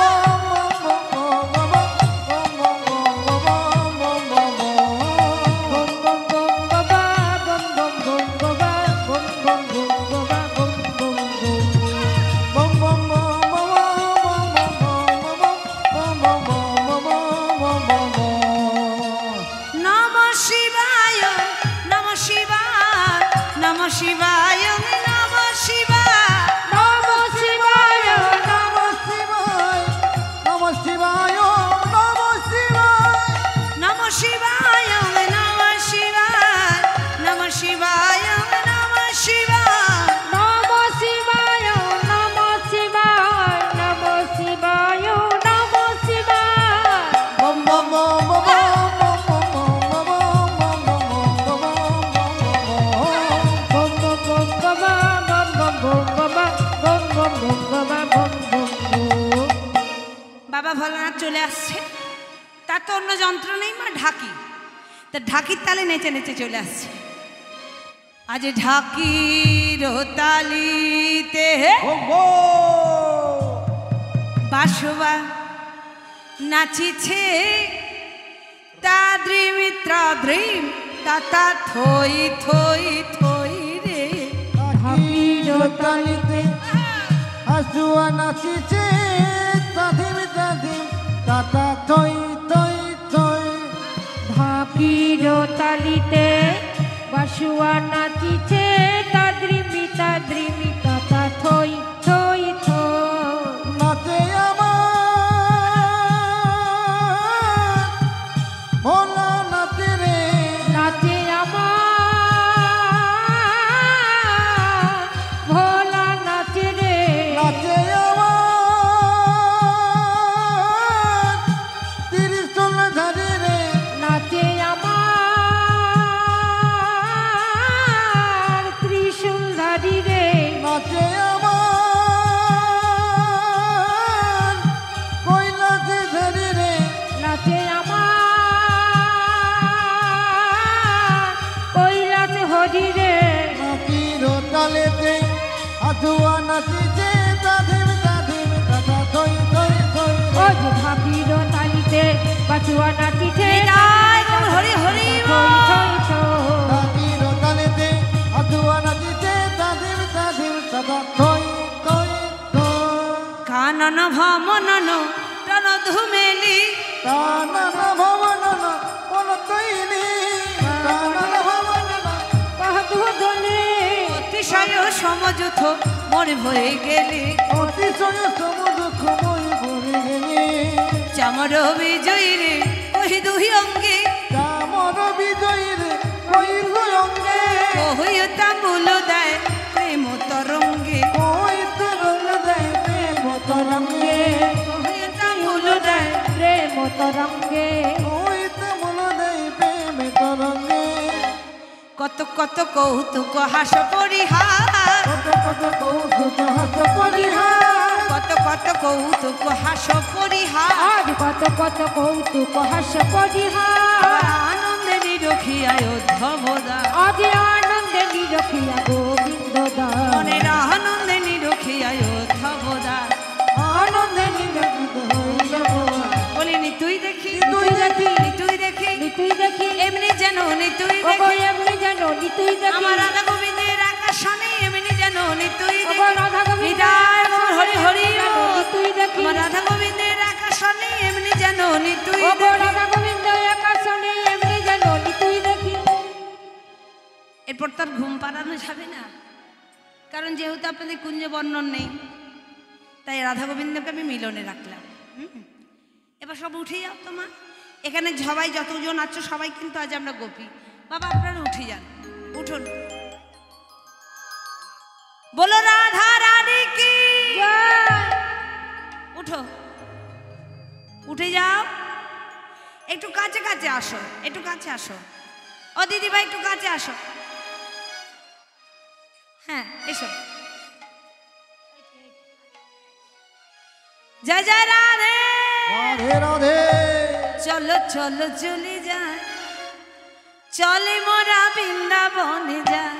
Speaker 1: নমঃ শিবায়, নমঃ শিবায়, নমঃ শিবায়, অন্য যন্ত্র নেই মা, ঢাকি। তা ঢাকির তালে নেচে নেচে চলে আসছে। আজ ঢাকির তালিতে বাসবা নাচিছে তাদ্রিম ত্রাদ্রিম তাতা থই থই থই রে।
Speaker 2: ঢাকির তালিতে হাসুয়া নাচিছে তাধিম তাধিম তাতা থই থই থই।
Speaker 3: ঢাকির তালিতে বাসুয়া নাচিছে তাদ্রিমি তাদ্রিমি তাতা থই থই থই।
Speaker 2: নাচে আমার ভোলা নাচে রে,
Speaker 3: নাচে আমার ভোলা নাচে রে।
Speaker 2: নাচে আমার ত্রিশূল ধারে রে,
Speaker 3: নাচে আমার ত্রিশূল ধারী রে।
Speaker 2: নাচে আমার কৈলাসে ধারে রে,
Speaker 3: নাচে আমার কৈলাস হরি রে।
Speaker 2: নাচির তালেতে হাসুয়া নাচিছে তাধিম তাধিম তাতা থই থই থই
Speaker 3: ও
Speaker 2: রে।
Speaker 3: যে ঢাকির তালিতে বাসুয়া নাচিছে
Speaker 1: নিতাই গৌর হরি হরি
Speaker 3: থই
Speaker 1: বল।
Speaker 3: থই থই।
Speaker 2: নাচির তালেতে হাসুয়া নাচিছে তাধিম তাধিম তাতা থই থই থই।
Speaker 1: কানন ভমনন টন ধুমেলি
Speaker 2: তানন ভবনন কোন তৈনি, তানন ভবনন
Speaker 3: পাহতু দলে
Speaker 1: অতিশয় সমযুথ মনে ভয়ে গেলে
Speaker 2: অতিশয় সমুদ্র সময় ভরে গেলে।
Speaker 1: চামর বিজয়ী রে কহি দুহি অঙ্গে
Speaker 2: চামর বিজয়ীর কইল অঙ্গে,
Speaker 1: কহিতা মূল দেয় প্রেম তরঙ্গে।
Speaker 2: কইত রঙ দেয় প্রেম তরঙ্গে,
Speaker 1: কহিতা মূল দেয়
Speaker 3: প্রেম তরঙ্গে।
Speaker 2: কইত মূল দেয় প্রেম তরঙ্গে।
Speaker 1: কত কত কৌতুক হাস পরিহার,
Speaker 2: কত কত কৌতুক হাস পরিহার,
Speaker 1: কত কত কৌতুক হাস পরিহার।
Speaker 3: আজ কত কত কৌতুক হাস পরিহার।
Speaker 1: আবার আনন্দে নিরখিয়ায় অধ্যবদা,
Speaker 3: আজ আনন্দে নিরখিয়া গোবিন্দ দাস।
Speaker 1: মনের আনন্দে নিরখিয়ায় অধ্যবদা।
Speaker 2: আনন্দে নিরখিত হইল ভগবান।
Speaker 1: বলিনি তুই দেখি
Speaker 2: তুই দেখি,
Speaker 1: তুই দেখি
Speaker 3: নিতুই দেখি
Speaker 1: এমনি যেন তুই
Speaker 3: ওগো
Speaker 1: দেখি
Speaker 3: এমনি যেন নিতুই দেখি।
Speaker 1: আমার রাধা গোবিন্দের আকাশনে এমনি যেন তুই
Speaker 3: ওগো
Speaker 1: দেখি।
Speaker 3: রাধা গোবিন্দ
Speaker 1: নিতাই গৌর হরি হরি
Speaker 3: যেন
Speaker 1: বল।
Speaker 3: নিতুই দেখি।
Speaker 1: আমার রাধা গোবিন্দের আকাশনে এমনি যেন তুই
Speaker 3: ওগো
Speaker 1: দেখি।
Speaker 3: রাধা গোবিন্দ আকাশনে এমনি যেন নিতুই দেখি।
Speaker 1: এরপর তার ঘুম পাড়ানো যাবে না, কারণ যেহেতু আপনাদের কুঞ্জ বর্ণন নেই, তাই রাধা গোবিন্দকে আমি মিলনে রাখলাম। এবার সব উঠে যাও তোমা। এখানে সবাই যতজন আছো সবাই কিন্তু আজ আমরা গোপী। বাবা আপনারা উঠে যান, উঠুন। বলো রাধা রানী কি, উঠো, উঠে যাও। একটু কাছে কাছে আসো, একটু কাছে আসো। ও দিদি ভাই একটু কাছে আসো। হ্যাঁ এসো। জয় জয় রাধে।
Speaker 2: রাধে রাধে,
Speaker 1: চলো চলো চলে যায়, চলে মোরা বৃন্দাবনে যায়।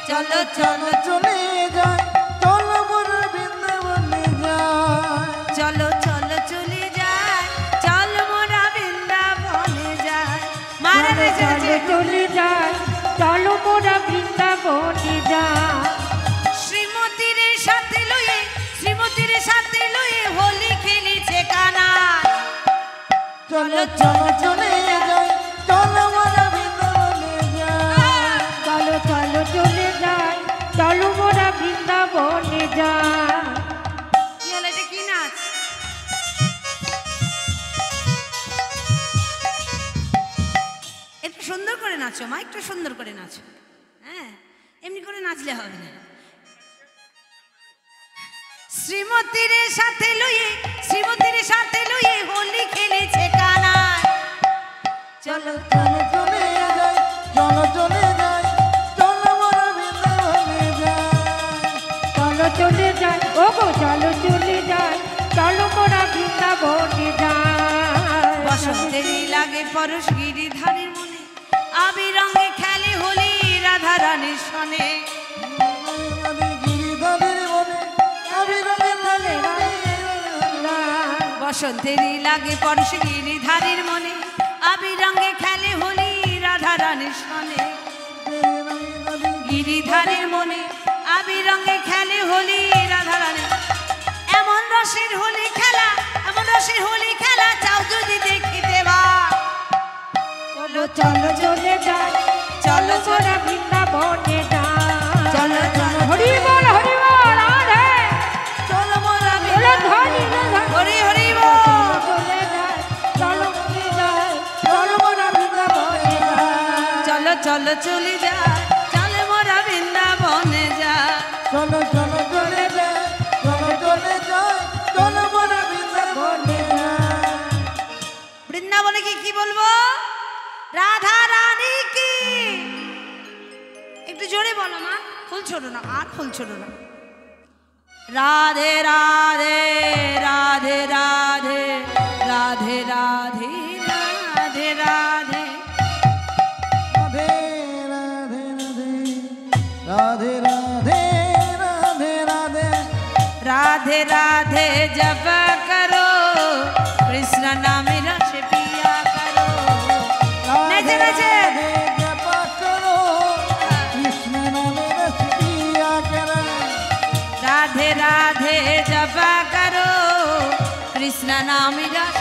Speaker 1: চলো
Speaker 2: চলো চলে যায়, চল মোর বৃন্দাবনে যায়।
Speaker 1: চলো চলো চলে যায়, চল মোরা বৃন্দাবনে যায়। মারা রে জয়
Speaker 3: চলে
Speaker 1: জয়।
Speaker 3: চলে যায়, চলো মোরা বৃন্দাবনে যাই।
Speaker 1: শ্রীমতীর সাথে লয়ে, শ্রীমতীর সাথে লয়ে হোলি খেলিছে কানা।
Speaker 2: চলো চলো চলে যায়, চল মোর বৃন্দাবনে যায়।
Speaker 3: চলো চলো চলে যায়, চলো মোরা বৃন্দাবনে যাই।
Speaker 1: কি হলো, এটা কি নাচ? একটু সুন্দর করে নাচো মা, একটু সুন্দর করে নাচো। হ্যাঁ এমনি করে নাচলে হবে না। শ্রীমতীর সাথে লয়ে, শ্রীমতীর সাথে লয়ে হোলি খেলেছে কানা। চলো
Speaker 2: চলো চলে যায়, চলো চলে যায়, চল মোর বৃন্দাবনে যায়।
Speaker 3: চলো চলে যায়, ওগো চলো চলে যায়, চলো মোরা বৃন্দাবনে যাই।
Speaker 1: বস বসন্তেরই লাগে পরশ গিরিধারীর মনে আবির রঙে খেলে হোলি রাধা রানীর সনে
Speaker 2: গিরিধারীর মনে অবিরমে খেলে
Speaker 1: বসন্তেরই লাগে পরশ গিরিধারীর মনে আবির রঙে খেলে হোলি রাধা রানীর সনে গিরিধারের মনে আবির রঙে খেলে হোলি রাধা রানী এমন রসের হোলি খেলা এমন রসের হোলি খেলা চাও যদি দেখিতে বা
Speaker 3: চলো চলো চলে যাই
Speaker 1: চলো
Speaker 3: মোরা বৃন্দাবনে যাই
Speaker 1: চলো চলো
Speaker 3: হরি বল রাধে
Speaker 1: চলো মোরা
Speaker 3: বলে ধনি রাধা
Speaker 1: হরি হরি বল
Speaker 3: চলে যাই চলো চলে যাই চলো মোরা বৃন্দাবনে যাই
Speaker 1: চলো চলো চলে যা চলে মোরা বৃন্দাবনে যা
Speaker 2: চলো চলো চলে যায় চলো চলে যায় চলো মোরা বৃন্দাবনে যায়
Speaker 1: বৃন্দাবনে কি বলবো রাধা রানী কি একটু জোরে বলো মা ফুল ছোড়ো না আর ফুল ছোড়ো না রাধে রাধে রাধে রাধে রাধে রাধে রাধে রাধে
Speaker 2: রাধে রাধে রাধে রাধে
Speaker 1: राधे
Speaker 2: রাধে
Speaker 1: राधे जप करो कृष्ण नाम रस पिया करो नचे नचे
Speaker 2: राधे जप करो कृष्ण नाम रस पिया करो
Speaker 1: राधे राधे जप करो कृष्ण नाम रस